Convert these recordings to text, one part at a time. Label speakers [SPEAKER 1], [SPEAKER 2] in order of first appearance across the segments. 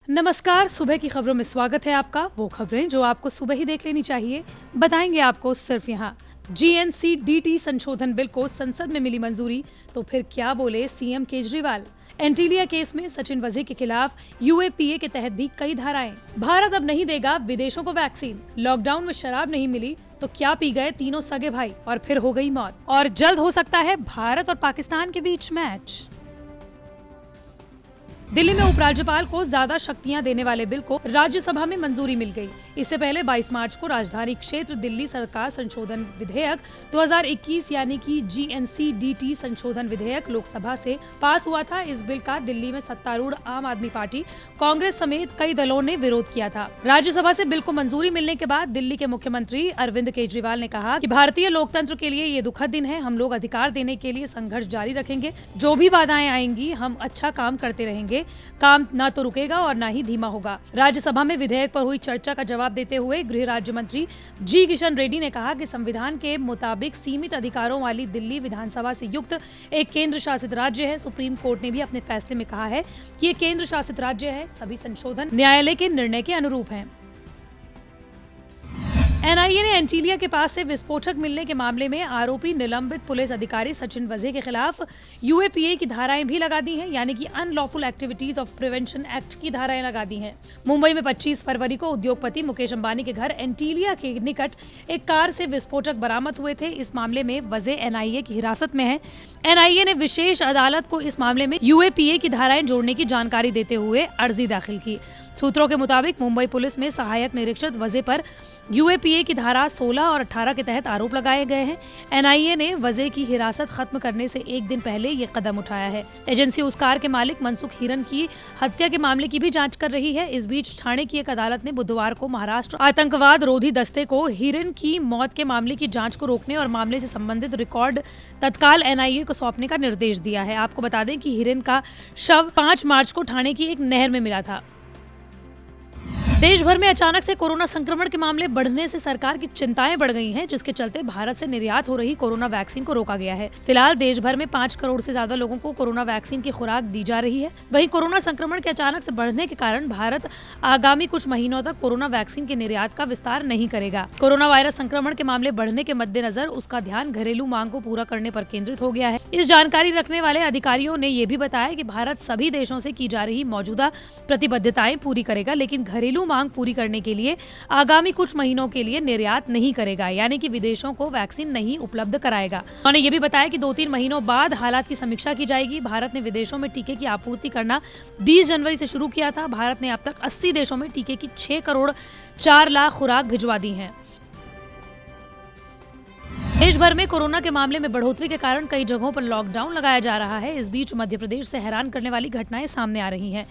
[SPEAKER 1] नमस्कार, सुबह की खबरों में स्वागत है आपका। वो खबरें जो आपको सुबह ही देख लेनी चाहिए, बताएंगे आपको सिर्फ यहाँ। GNC-DT संशोधन बिल को संसद में मिली मंजूरी, तो फिर क्या बोले सीएम केजरीवाल। एंटीलिया केस में सचिन वजे के खिलाफ UAPA के तहत भी कई धाराएं। भारत अब नहीं देगा विदेशों को वैक्सीन। लॉकडाउन में शराब नहीं मिली तो क्या पी गए तीनों सगे भाई और फिर हो गई मौत। और जल्द हो सकता है भारत और पाकिस्तान के बीच मैच। दिल्ली में उपराज्यपाल को ज्यादा शक्तियां देने वाले बिल को राज्यसभा में मंजूरी मिल गई। इससे पहले 22 मार्च को राजधानी क्षेत्र दिल्ली सरकार संशोधन विधेयक 2021 यानी कि GNC-DT संशोधन विधेयक लोकसभा से पास हुआ था। इस बिल का दिल्ली में सत्तारूढ़ आम आदमी पार्टी, कांग्रेस समेत कई दलों ने विरोध किया था। राज्यसभा से बिल को मंजूरी मिलने के बाद दिल्ली के मुख्यमंत्री अरविंद केजरीवाल ने कहा कि भारतीय लोकतंत्र के लिए ये दुखद दिन है। हम लोग अधिकार देने के लिए संघर्ष जारी रखेंगे। जो भी बाधाएं आएंगी हम अच्छा काम करते रहेंगे। काम न तो रुकेगा और न ही धीमा होगा। राज्यसभा में विधेयक पर हुई चर्चा का जवाब देते हुए गृह राज्य मंत्री जी किशन रेड्डी ने कहा कि संविधान के मुताबिक सीमित अधिकारों वाली दिल्ली विधानसभा से युक्त एक केंद्र शासित राज्य है। सुप्रीम कोर्ट ने भी अपने फैसले में कहा है कि ये केंद्र शासित राज्य है। सभी संशोधन न्यायालय के निर्णय के अनुरूप हैं। NIA ने एंटीलिया के पास से विस्फोटक मिलने के मामले में आरोपी निलंबित पुलिस अधिकारी सचिन वजे के खिलाफ UAPA की धाराएं भी लगा दी हैं, यानी कि unlawful activities of prevention act की धाराएं लगा दी हैं। मुंबई में 25 फरवरी को उद्योगपति मुकेश अंबानी के घर एंटीलिया के निकट एक कार से विस्फोटक बरामद हुए थे। इस मामले में वजे NIA की हिरासत में है। NIA ने विशेष अदालत को इस मामले में UAPA की धाराएं जोड़ने की जानकारी देते हुए अर्जी दाखिल की। सूत्रों के मुताबिक मुंबई पुलिस में सहायक निरीक्षक वजे पर UAPA की धारा 16 और 18 के तहत आरोप लगाए गए हैं। NIA ने वजे की हिरासत खत्म करने से एक दिन पहले ये कदम उठाया है। एजेंसी उस कार के मालिक मनसुख हिरन की हत्या के मामले की भी जांच कर रही है। इस बीच ठाणे की एक अदालत ने बुधवार को महाराष्ट्र आतंकवाद रोधी दस्ते को हिरन की मौत के मामले की जांच को रोकने और मामले से संबंधित रिकॉर्ड तत्काल NIA को सौंपने का निर्देश दिया है। आपको बता दें कि हिरन का शव 5 मार्च को ठाणे की एक नहर में मिला था। देश भर में अचानक से कोरोना संक्रमण के मामले बढ़ने से सरकार की चिंताएं बढ़ गई हैं, जिसके चलते भारत से निर्यात हो रही कोरोना वैक्सीन को रोका गया है। फिलहाल देश भर में 5 करोड़ से ज्यादा लोगों को कोरोना वैक्सीन की खुराक दी जा रही है। वहीं कोरोना संक्रमण के अचानक से बढ़ने के कारण भारत आगामी कुछ महीनों तक कोरोना वैक्सीन के निर्यात का विस्तार नहीं करेगा। कोरोना वायरस संक्रमण के मामले बढ़ने के मद्देनजर उसका ध्यान घरेलू मांग को पूरा करने पर केंद्रित हो गया है। इस जानकारी रखने वाले अधिकारियों ने ये भी बताया कि भारत सभी देशों से की जा रही मौजूदा प्रतिबद्धताएं पूरी करेगा, लेकिन घरेलू मांग पूरी करने के लिए आगामी कुछ महीनों के लिए निर्यात नहीं करेगा, यानी कि विदेशों को वैक्सीन नहीं उपलब्ध कराएगा। उन्होंने ये भी बताया कि 2-3 महीनों बाद हालात की समीक्षा की जाएगी। भारत ने विदेशों में टीके की आपूर्ति करना 20 जनवरी से शुरू किया था। भारत ने अब तक 80 देशों में टीके की 6 करोड़ 4 लाख खुराक भिजवा दी है। देश भर में कोरोना के मामले में बढ़ोतरी के कारण कई जगहों पर लॉकडाउन लगाया जा रहा है। इस बीच मध्य प्रदेश से हैरान करने वाली घटनाएं सामने आ रही हैं।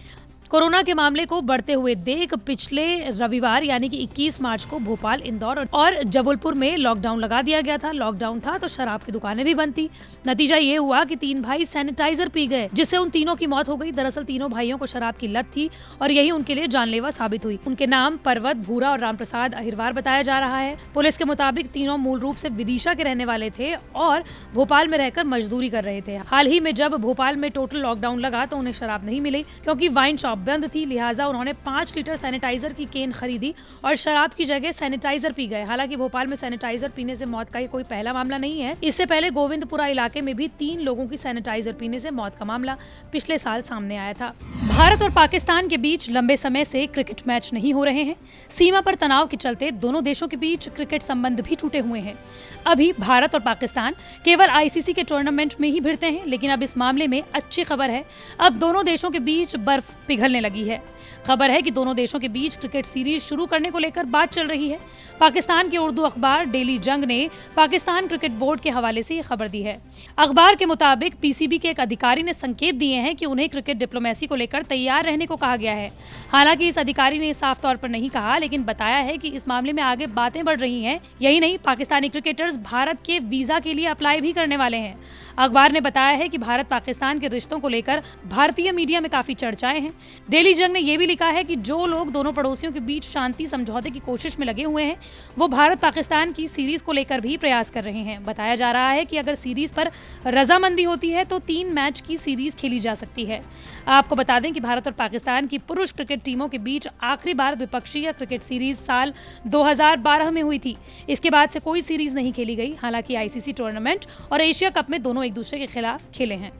[SPEAKER 1] कोरोना के मामले को बढ़ते हुए देख पिछले रविवार यानी कि 21 मार्च को भोपाल, इंदौर और जबलपुर में लॉकडाउन लगा दिया गया था। लॉकडाउन था तो शराब की दुकानें भी बंद थी। नतीजा ये हुआ कि 3 भाई सैनिटाइजर पी गए, जिससे उन तीनों की मौत हो गई। दरअसल तीनों भाइयों को शराब की लत थी और यही उनके लिए जानलेवा साबित हुई। उनके नाम पर्वत, भूरा और रामप्रसाद अहिरवार बताया जा रहा है। पुलिस के मुताबिक तीनों मूल रूप से विदिशा के रहने वाले थे और भोपाल में रहकर मजदूरी कर रहे थे। हाल ही में जब भोपाल में टोटल लॉकडाउन लगा तो उन्हें शराब नहीं मिली, क्योंकि वाइन शॉप बंद थी। लिहाजा उन्होंने 5 लीटर सैनिटाइजर की केन खरीदी और शराब की जगह सैनिटाइजर पी गए। हालांकि भोपाल में सैनिटाइजर पीने से मौत का कोई पहला मामला नहीं है। इससे पहले गोविंदपुरा इलाके में भी 3 लोगों की सैनिटाइजर पीने से मौत का मामला पिछले साल सामने आया था। भारत और पाकिस्तान के बीच लंबे समय से क्रिकेट मैच नहीं हो रहे हैं। सीमा पर तनाव के चलते दोनों देशों के बीच क्रिकेट संबंध भी टूटे हुए हैं। अभी भारत और पाकिस्तान केवल ICC के टूर्नामेंट में ही भिड़ते हैं, लेकिन अब इस मामले में अच्छी खबर है। अब दोनों देशों के बीच बर्फ पिघलने लगी है। खबर है कि दोनों देशों के बीच क्रिकेट सीरीज शुरू करने को लेकर बात चल रही है। पाकिस्तान के उर्दू अखबार डेली जंग ने पाकिस्तान क्रिकेट बोर्ड के हवाले से ये खबर दी है। अखबार के मुताबिक PCB के एक अधिकारी ने संकेत दिए हैं कि उन्हें क्रिकेट डिप्लोमेसी को लेकर तैयार रहने को कहा गया है। हालांकि इस अधिकारी ने साफ तौर पर नहीं कहा, लेकिन बताया है कि इस मामले में आगे बातें बढ़ रही हैं। यही नहीं, पाकिस्तानी क्रिकेटर्स भारत के वीजा के लिए अप्लाई भी करने वाले हैं। अखबार ने बताया है कि भारत पाकिस्तान के रिश्तों को लेकर भारतीय मीडिया में काफी चर्चाएं हैं। डेली जंग ने यह भी लिखा है कि जो लोग दोनों पड़ोसियों के बीच शांति समझौते की कोशिश में लगे हुए हैं वो भारत पाकिस्तान की सीरीज को लेकर भी प्रयास कर रहे हैं। बताया जा रहा है कि अगर सीरीज पर रजामंदी होती है तो 3 मैच की सीरीज खेली जा सकती है। आपको बता दें कि भारत और पाकिस्तान की पुरुष क्रिकेट टीमों के बीच आखिरी बार द्विपक्षीय क्रिकेट सीरीज साल 2012 में हुई थी। इसके बाद से कोई सीरीज नहीं खेली गई। हालांकि आईसीसी टूर्नामेंट और एशिया कप में दोनों एक दूसरे के खिलाफ खेले हैं।